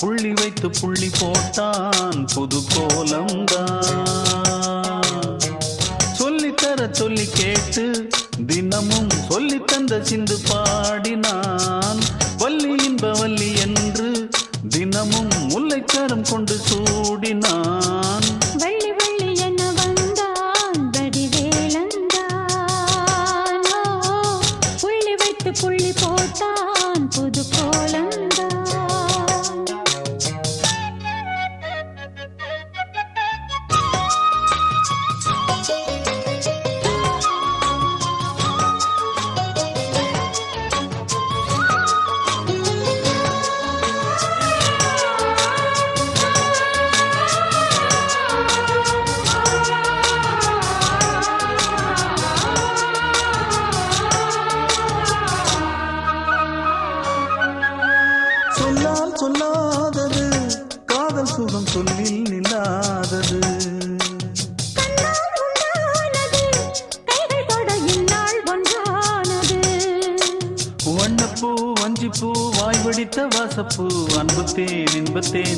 புள்ளி வைத்து புள்ளி போட்டான் புது கோலம்தான். சொல்லித்தர சொல்லி கேட்டு தினமும் சொல்லி தந்த சிந்து பாடினான். வள்ளி இன்ப வள்ளி என்று தினமும் முல்லைச்சரம் கொண்டு சூடினான். வள்ளி வள்ளி என வந்தான் வடிவேலந்தான். புள்ளி வைத்து புள்ளி போட்டான் புது கோலந்தான். சொல்லாதது காதல் சுகம் சொல்லில் நில்லாதது. வண்ணப்பூ வஞ்சிப்பூ வாய் வடித்த வாசப்பூ அன்புத்தேன் இன்பத்தேன்